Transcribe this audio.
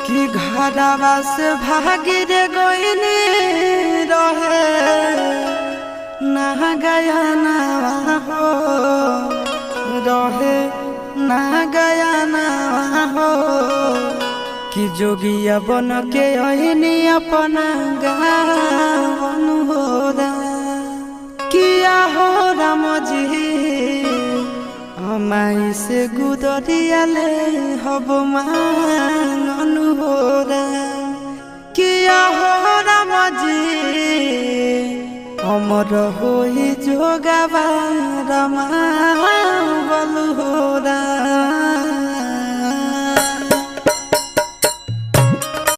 कि घरवा से भागी रे गोइनी रहे ना गया ना हो रहे ना गया ना हो कि जोगिया बन के अहिनी अपना गावन हो किया हो राम जी हमाई से गुदरियाले हब मांगन हो किया हो राम जी अमर होई जोगावा राम बल हो